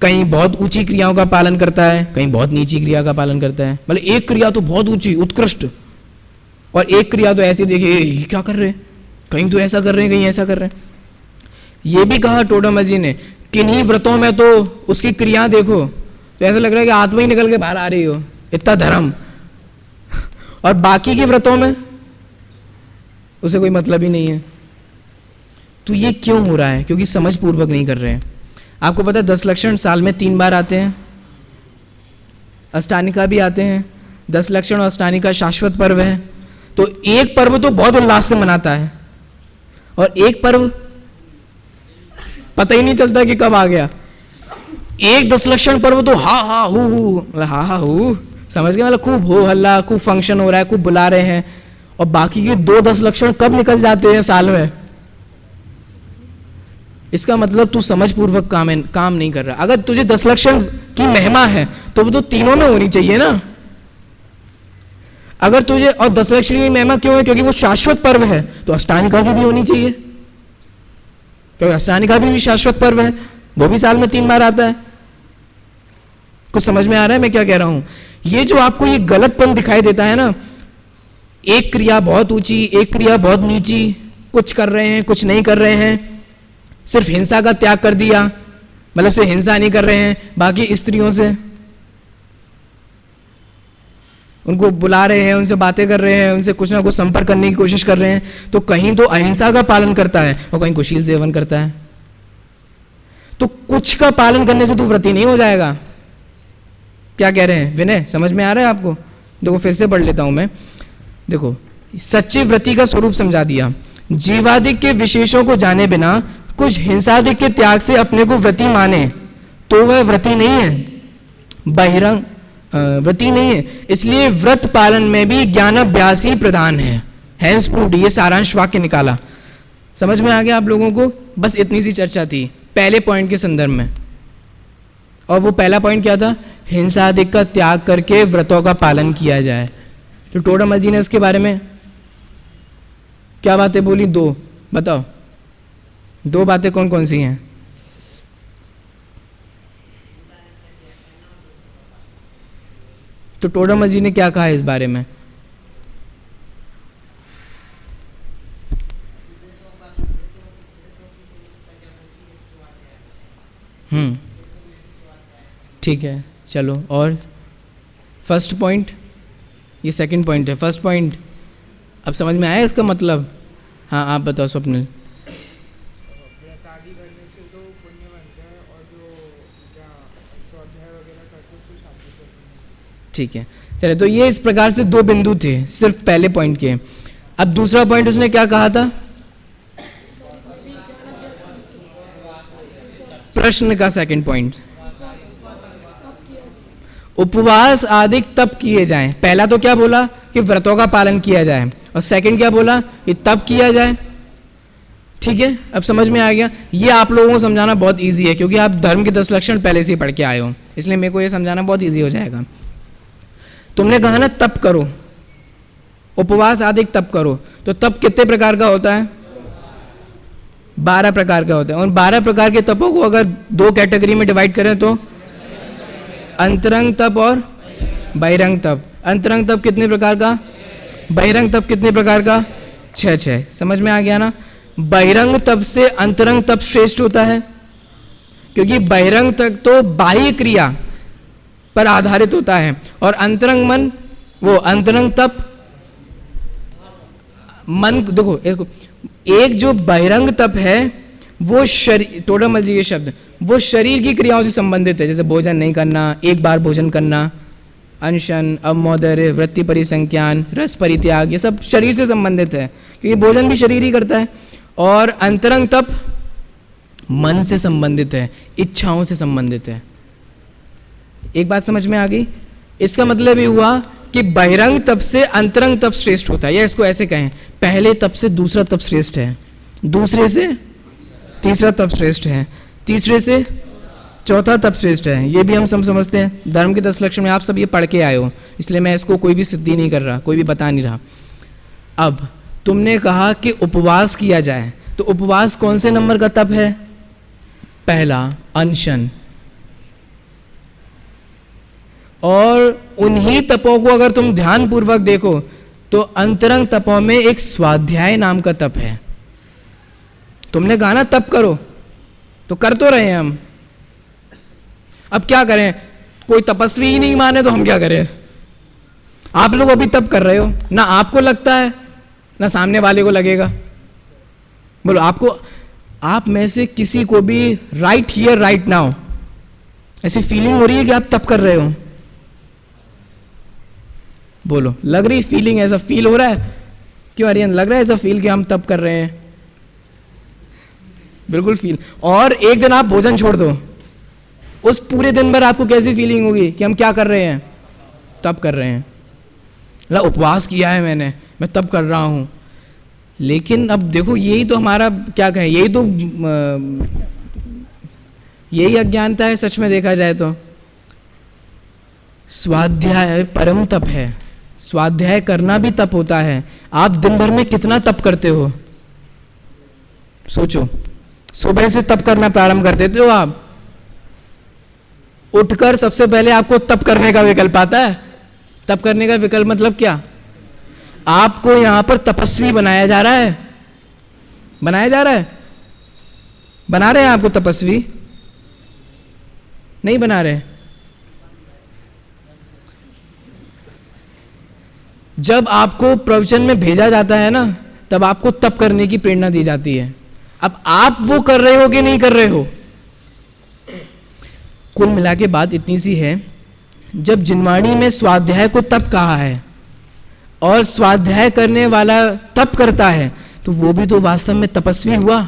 कहीं बहुत ऊंची क्रियाओं का पालन करता है, कहीं बहुत नीची क्रिया का पालन करता है। मतलब एक क्रिया तो बहुत ऊंची उत्कृष्ट और एक क्रिया तो ऐसी, देखिए ये क्या कर रहे हैं, कहीं तो ऐसा कर रहे हैं, कहीं ऐसा कर रहे हैं। ये भी कहा टोडरमल जी ने, किन्हीं व्रतों में तो उसकी क्रिया देखो तो ऐसा लग रहा है कि आत्मा ही निकल के बाहर आ रही हो, इतना धर्म, और बाकी के व्रतों में उसे कोई मतलब ही नहीं है। तो ये क्यों हो रहा है? क्योंकि समझ पूर्वक नहीं कर रहे हैं। आपको पता है 10 लक्षण साल में 3 बार आते हैं, अष्टानिका भी आते हैं। 10 लक्षण और अष्टानिका शाश्वत पर्व है। तो एक पर्व तो बहुत उल्लास से मनाता है और एक पर्व पता ही नहीं चलता कि कब आ गया। एक 10 लक्षण पर्व तो हा हा हु समझ गए, मतलब खूब हो हल्ला, खूब फंक्शन हो रहा है, खूब बुला रहे हैं, और बाकी के 2 10 लक्षण कब निकल जाते हैं साल में। इसका मतलब तू समझ पूर्वक काम नहीं कर रहा। अगर तुझे 10 लक्षण की महिमा है तो वो तो तीनों में होनी चाहिए ना। अगर तुझे, और 10 लक्षण की महिमा क्यों है? क्योंकि वो शाश्वत पर्व है, तो अष्टानिका की भी होनी चाहिए, क्योंकि अष्टानिका भी शाश्वत पर्व है, वो भी साल में 3 बार आता है। कुछ समझ में आ रहा है मैं क्या कह रहा हूं? ये जो आपको ये गलतपन दिखाई देता है ना, एक क्रिया बहुत ऊंची, एक क्रिया बहुत नीची, कुछ कर रहे हैं कुछ नहीं कर रहे हैं, सिर्फ हिंसा का त्याग कर दिया, मतलब से हिंसा नहीं कर रहे हैं, बाकी स्त्रियों से उनको बुला रहे हैं, उनसे बातें कर रहे हैं, उनसे कुछ ना कुछ संपर्क करने की कोशिश कर रहे हैं, तो कहीं तो अहिंसा का पालन करता है और कहीं कुशील सेवन करता है। तो कुछ का पालन करने से तो व्रती नहीं हो जाएगा। क्या कह रहे हैं विनय? समझ में आ रहा है आपको? देखो फिर से पढ़ लेता हूं मैं। देखो सच्चे व्रती का स्वरूप समझा दिया। जीवादिक के विशेषों को जाने बिना कुछ हिंसादिक के त्याग से अपने को व्रती माने तो वह व्रती नहीं है, बहिरंग व्रती नहीं है। इसलिए व्रत पालन में भी ज्ञानाभ्यास ही प्रधान है। हैंस प्रूव्ड, ये सारांश वाक्य निकाला। समझ में आ गया आप लोगों को? बस इतनी सी चर्चा थी पहले पॉइंट के संदर्भ में। और वो पहला पॉइंट क्या था? हिंसादिक का त्याग करके व्रतों का पालन किया जाए। तो टोडरमल जी ने उसके बारे में क्या बातें बोली? 2 बताओ, 2 बातें कौन कौन सी हैं? तो टोडामल जी ने क्या कहा इस बारे में? ठीक है, चलो। और फर्स्ट पॉइंट, ये सेकंड पॉइंट है, फर्स्ट पॉइंट अब समझ में आया इसका मतलब? हाँ, आप बताओ स्वप्निल। ठीक है, चले। तो ये इस प्रकार से दो बिंदु थे सिर्फ पहले पॉइंट के। अब दूसरा पॉइंट उसने क्या कहा था? प्रश्न का सेकंड पॉइंट, उपवास आदि तब किए जाएं। पहला तो क्या बोला कि व्रतों का पालन किया जाए, और सेकंड क्या बोला कि तब किया जाए। ठीक है, अब समझ में आ गया। ये आप लोगों को समझाना बहुत इजी है, क्योंकि आप धर्म के 10 लक्षण पहले से ही पढ़ के आए हो, इसलिए मेरे को ये समझाना बहुत इजी हो जाएगा। तुमने कहा ना तप करो, उपवास आदि तप करो, तो तप कितने प्रकार का होता है? 12 प्रकार का होता है। और 12 प्रकार के तपों को अगर दो कैटेगरी में डिवाइड करें तो अंतरंग तप और बहिरंग तप। अंतरंग तप कितने प्रकार का? बहिरंग तप कितने प्रकार का? 6। समझ में आ गया ना? बहिरंग तप से अंतरंग तप श्रेष्ठ होता है, क्योंकि बहिरंग तप तो बाह्य क्रिया पर आधारित होता है, और अंतरंग मन, वो अंतरंग तप मन, देखो इसको, एक जो बहिरंग तप है वो शरीर, टोडामल जी के शब्द, वो शरीर की क्रियाओं से संबंधित है, जैसे भोजन नहीं करना, एक बार भोजन करना, अनशन, अवमोदर्य, वृत्ति परिसंख्यान, रस परित्याग, ये सब शरीर से संबंधित है, क्योंकि भोजन भी शरीर ही करता है। और अंतरंग तप मन से संबंधित है, इच्छाओं से संबंधित है। एक बात समझ में आ गई? इसका मतलब ये हुआ कि बहिरंग तप से अंतरंग तप श्रेष्ठ होता है, या इसको ऐसे कहें, पहले तप से दूसरा तप श्रेष्ठ है, दूसरे से तीसरा तप श्रेष्ठ है, तीसरे से चौथा तप श्रेष्ठ है। ये भी हम सब समझते हैं, धर्म के 10 लक्षण में आप सब ये पढ़ के आए हो, इसलिए मैं इसको कोई भी सिद्धि नहीं कर रहा, कोई भी बता नहीं रहा। अब तुमने कहा कि उपवास किया जाए, तो उपवास कौन से नंबर का तप है? पहला, अनशन। और उन्हीं तपों को अगर तुम ध्यान पूर्वक देखो तो अंतरंग तपों में एक स्वाध्याय नाम का तप है। तुमने कहा ना तप करो, तो कर तो रहे हैं हम, अब क्या करें? कोई तपस्वी ही नहीं माने तो हम क्या करें? आप लोग अभी तप कर रहे हो ना, आपको लगता है ना सामने वाले को लगेगा। बोलो, आपको, आप में से किसी को भी राइट हियर राइट नाउ ऐसी फीलिंग हो रही है कि आप तप कर रहे हो? बोलो, लग रही फीलिंग? ऐसा फील हो रहा है? क्यों आर्यन, लग रहा है ऐसा फील कि हम तप कर रहे हैं? बिल्कुल फील। और एक दिन आप भोजन छोड़ दो, उस पूरे दिन भर आपको कैसी फीलिंग होगी कि हम क्या कर रहे हैं? तप कर रहे हैं। उपवास किया है मैंने, मैं तप कर रहा हूं। लेकिन अब देखो, यही तो हमारा क्या कहें, यही अज्ञानता है सच में देखा जाए तो। स्वाध्याय परम तप है, स्वाध्याय करना भी तप होता है। आप दिन भर में कितना तप करते हो? सोचो, सुबह से तप करना प्रारंभ कर देते हो आप, उठकर सबसे पहले आपको तप करने का विकल्प आता है। तप करने का विकल्प मतलब क्या? आपको यहां पर तपस्वी बनाया जा रहा है, बनाया जा रहा है, बना रहे हैं आपको तपस्वी? नहीं बना रहे। जब आपको प्रवचन में भेजा जाता है ना, तब आपको तप करने की प्रेरणा दी जाती है। अब आप वो कर रहे हो कि नहीं कर रहे हो? कुल मिला के बात इतनी सी है, जब जिनवाणी में स्वाध्याय को तप कहा है और स्वाध्याय करने वाला तप करता है, तो वो भी तो वास्तव में तपस्वी हुआ।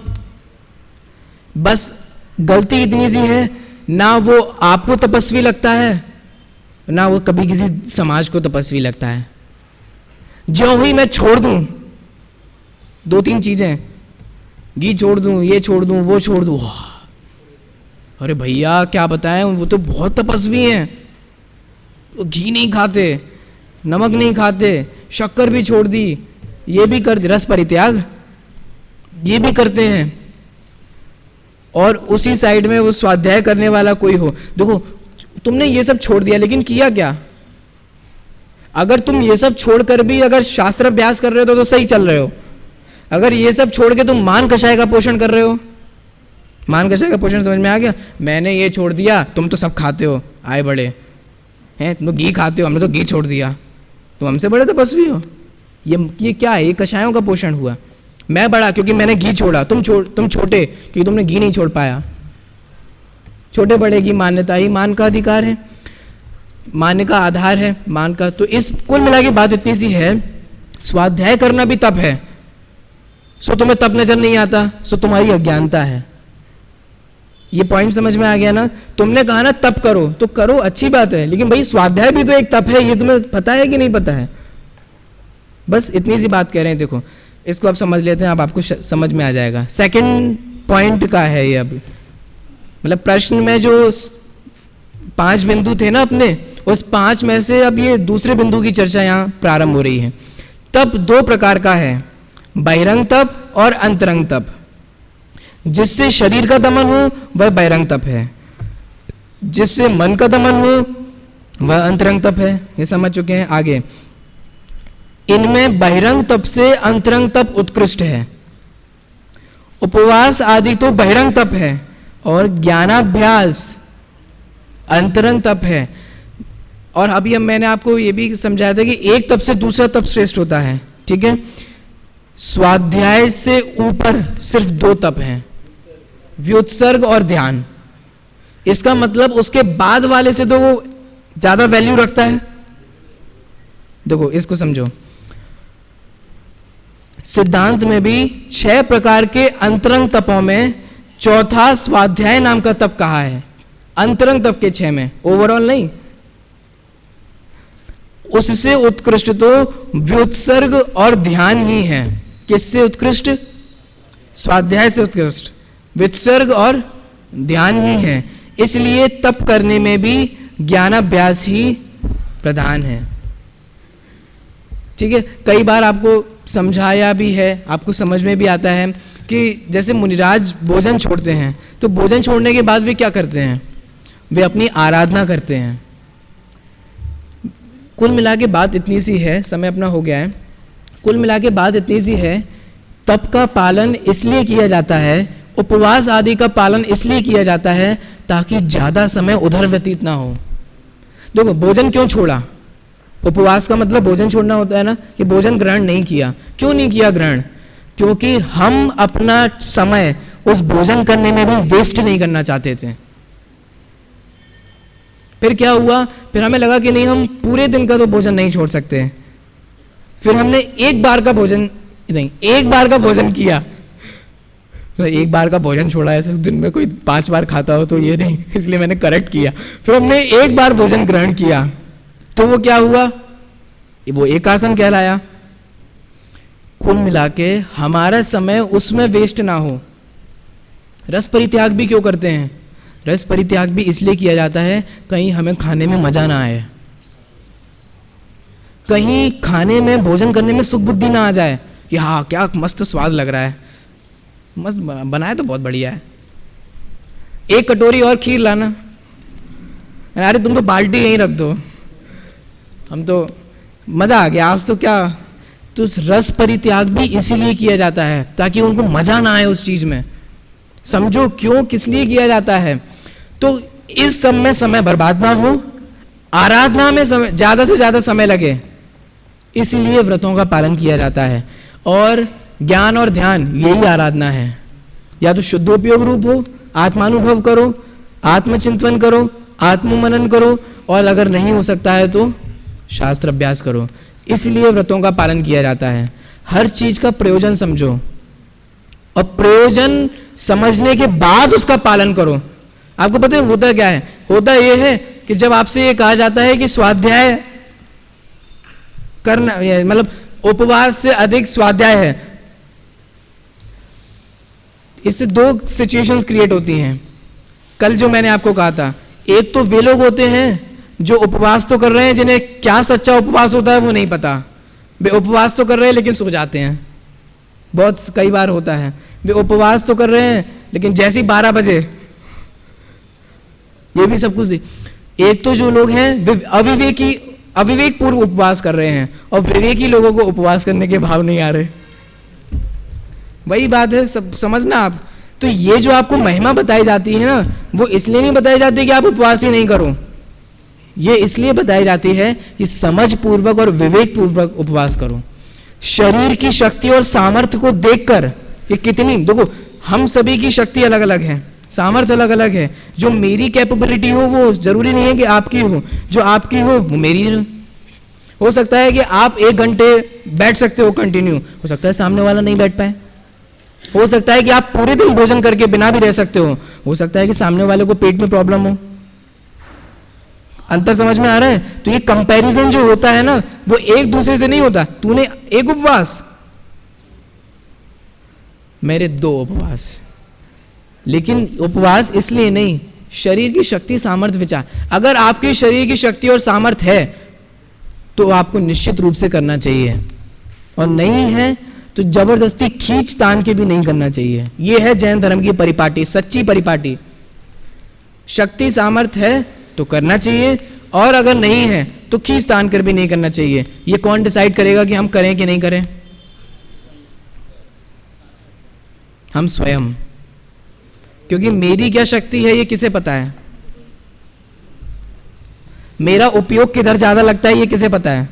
बस गलती इतनी सी है, ना वो आपको तपस्वी लगता है, ना वो कभी किसी समाज को तपस्वी लगता है। जो ही मैं छोड़ दूं 2-3 चीजें, घी छोड़ दूं, ये छोड़ दूं, वो छोड़ दूं, अरे भैया क्या बताएं, वो तो बहुत तपस्वी हैं, वो घी नहीं खाते, नमक नहीं खाते, शक्कर भी छोड़ दी, ये भी कर, रस परित्याग ये भी करते हैं। और उसी साइड में वो स्वाध्याय करने वाला कोई हो। देखो, तुमने ये सब छोड़ दिया, लेकिन किया क्या? अगर तुम ये सब छोड़कर भी अगर शास्त्र अभ्यास कर रहे हो तो सही चल रहे हो। अगर ये सब छोड़ के तुम मान कषाय का पोषण कर रहे हो, मान कषाय का पोषण समझ में आ गया? मैंने ये छोड़ दिया, तुम तो सब खाते हो, आए बड़े हैं, तुम तो घी खाते हो, हमने तो घी छोड़ दिया, तुम हमसे बड़े तपस्वी हो। ये क्या है? ये कषायों का पोषण हुआ। मैं बड़ा क्योंकि मैंने घी छोड़ा, तुम छोटे क्योंकि तुमने घी नहीं छोड़ पाया। छोटे बड़े की मान्यता ही मान का अधिकार है, मान का आधार है, मान का। तो इस कुल मिला के बात इतनी सी है, स्वाध्याय करना भी तप है। सो तुम्हें तप नजर नहीं आता, सो तुम्हारी अज्ञानता है। ये पॉइंट समझ में आ गया ना? तुमने कहा ना तप करो, तो करो, अच्छी बात है, लेकिन भाई स्वाध्याय भी तो एक तप है। ये तुम्हें पता है कि नहीं पता है? बस इतनी सी बात कह रहे हैं। देखो इसको आप समझ लेते हैं, अब आपको समझ में आ जाएगा। सेकंड पॉइंट का है ये। अब मतलब प्रश्न में जो 5 बिंदु थे ना अपने, उस 5 में से अब ये दूसरे बिंदु की चर्चा यहाँ प्रारंभ हो रही है। तप 2 प्रकार का है, बहिरंग तप और अंतरंग तप। जिससे शरीर का दमन हो वह बहिरंग तप है, जिससे मन का दमन हो वह अंतरंग तप है। ये समझ चुके हैं? आगे इनमें बहिरंग तप से अंतरंग तप उत्कृष्ट है। उपवास आदि तो बहिरंग तप है और ज्ञानाभ्यास अंतरंग तप है। और अभी मैंने आपको ये भी समझाया था कि एक तप से दूसरा तप श्रेष्ठ होता है, ठीक है? स्वाध्याय से ऊपर सिर्फ 2 तप हैं, व्युत्सर्ग और ध्यान। इसका मतलब उसके बाद वाले से तो वो ज्यादा वैल्यू रखता है। देखो इसको समझो, सिद्धांत में भी 6 प्रकार के अंतरंग तपों में चौथा स्वाध्याय नाम का तप कहा है। अंतरंग तप के 6 में, ओवरऑल नहीं। उससे उत्कृष्ट तो व्युत्सर्ग और ध्यान ही है। किससे उत्कृष्ट? स्वाध्याय से उत्कृष्ट व्युत्सर्ग और ध्यान ही है। इसलिए तप करने में भी ज्ञानाभ्यास ही प्रधान है, ठीक है? कई बार आपको समझाया भी है, आपको समझ में भी आता है कि जैसे मुनिराज भोजन छोड़ते हैं, तो भोजन छोड़ने के बाद वे क्या करते हैं? वे अपनी आराधना करते हैं। कुल मिला के बात इतनी सी है, समय अपना हो गया है। कुल मिला के बात इतनी सी है, तप का पालन इसलिए किया जाता है, उपवास आदि का पालन इसलिए किया जाता है ताकि ज्यादा समय उधर व्यतीत ना हो। देखो भोजन क्यों छोड़ा? उपवास का मतलब भोजन छोड़ना होता है ना, कि भोजन ग्रहण नहीं किया। क्यों नहीं किया ग्रहण? क्योंकि हम अपना समय उस भोजन करने में भी वेस्ट नहीं करना चाहते थे। फिर क्या हुआ? फिर हमें लगा कि नहीं, हम पूरे दिन का तो भोजन नहीं छोड़ सकते। फिर हमने एक बार का भोजन किया। तो एक बार का भोजन छोड़ा, ऐसे दिन में कोई 5 बार खाता हो तो ये नहीं, इसलिए मैंने करेक्ट किया। फिर हमने एक बार भोजन ग्रहण किया, तो वो क्या हुआ? वो एक आसन कहलाया। कुल मिला के हमारा समय उसमें वेस्ट ना हो। रस परित्याग भी क्यों करते हैं? रस परित्याग भी इसलिए किया जाता है कहीं हमें खाने में मजा ना आए, कहीं खाने में भोजन करने में सुख बुद्धि ना आ जाए कि हाँ क्या मस्त स्वाद लग रहा है, मस्त बनाया तो बहुत बढ़िया है, एक कटोरी और खीर लाना। अरे तुम तो बाल्टी यहीं रख दो, हम तो मजा आ गया आज तो क्या। तो रस परित्याग भी इसीलिए किया जाता है ताकि उनको मजा ना आए उस चीज में। समझो क्यों, किस लिए किया जाता है? तो इस सब में समय बर्बाद ना हो, आराधना में समय ज्यादा से ज्यादा समय लगे, इसीलिए व्रतों का पालन किया जाता है। और ज्ञान और ध्यान यही आराधना है। या तो शुद्धोपयोग रूप हो, आत्मानुभव करो, आत्मचिंतन करो, आत्ममनन करो, और अगर नहीं हो सकता है तो शास्त्र अभ्यास करो। इसलिए व्रतों का पालन किया जाता है। हर चीज का प्रयोजन समझो और प्रयोजन समझने के बाद उसका पालन करो। आपको पता है होता क्या है? होता यह है कि जब आपसे ये कहा जाता है कि स्वाध्याय करना, मतलब उपवास से अधिक स्वाध्याय है, इससे 2 सिचुएशंस क्रिएट होती हैं। कल जो मैंने आपको कहा था, एक तो वे लोग होते हैं जो उपवास तो कर रहे हैं, जिन्हें क्या सच्चा उपवास होता है वो नहीं पता। वे उपवास तो कर रहे हैं लेकिन सो जाते हैं। बहुत कई बार होता है, वे उपवास तो कर रहे हैं लेकिन जैसे ही 12 बजे, ये भी सब कुछ। एक तो जो लोग हैं वे अविवेकी अविवेक पूर्व उपवास कर रहे हैं और विवेकी लोगों को उपवास करने के भाव नहीं आ रहे। वही बात है, सब समझना आप। तो ये जो आपको महिमा बताई जाती है ना, वो इसलिए नहीं बताई जाती कि आप उपवास ही नहीं करो, ये इसलिए बताई जाती है कि समझ पूर्वक और विवेक पूर्वक उपवास करो। शरीर की शक्ति और सामर्थ्य को देखकर कि कितनी, देखो हम सभी की शक्ति अलग अलग है, सामर्थ्य अलग अलग है। जो मेरी कैपेबिलिटी हो वो जरूरी नहीं है कि आपकी हो, जो आपकी हो वो मेरी हो सकता है कि आप 1 घंटे बैठ सकते हो कंटिन्यू, हो सकता है सामने वाला नहीं बैठ पाए। हो सकता है कि आप पूरे दिन भोजन करके बिना भी रह सकते हो सकता है कि सामने वाले को पेट में प्रॉब्लम हो। अंतर समझ में आ रहा है? तो ये कंपैरिजन जो होता है ना, वो एक दूसरे से नहीं होता। तूने एक उपवास, मेरे 2 उपवास। लेकिन उपवास इसलिए नहीं, शरीर की शक्ति सामर्थ्य विचार। अगर आपके शरीर की शक्ति और सामर्थ्य है तो आपको निश्चित रूप से करना चाहिए, और नहीं है तो जबरदस्ती खींच तान के भी नहीं करना चाहिए। यह है जैन धर्म की परिपाटी, सच्ची परिपाटी। शक्ति सामर्थ्य है तो करना चाहिए, और अगर नहीं है तो खींच तान कर भी नहीं करना चाहिए। ये कौन डिसाइड करेगा कि हम करें कि नहीं करें? हम स्वयं। क्योंकि मेरी क्या शक्ति है ये किसे पता है? मेरा उपयोग किधर ज्यादा लगता है ये किसे पता है?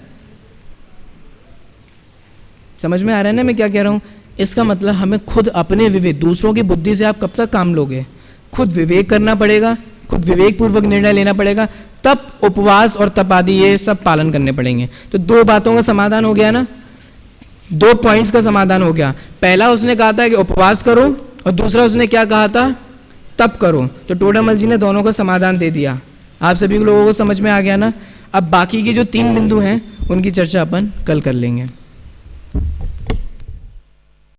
समझ में आ रहा है ना मैं क्या कह रहा हूं? इसका मतलब हमें खुद अपने विवेक, दूसरों की बुद्धि से आप कब तक काम लोगे? खुद विवेक करना पड़ेगा, खुद विवेक पूर्वक निर्णय लेना पड़ेगा, तब उपवास और तप आदि ये सब पालन करने पड़ेंगे। तो 2 बातों का समाधान हो गया ना, 2 पॉइंट्स का समाधान हो गया। पहला उसने कहा था कि उपवास करो, और दूसरा उसने क्या कहा था? तप करो। तो टोडामल जी ने दोनों का समाधान दे दिया। आप सभी लोगों को समझ में आ गया ना? अब बाकी के जो 3 बिंदु हैं उनकी चर्चा अपन कल कर लेंगे।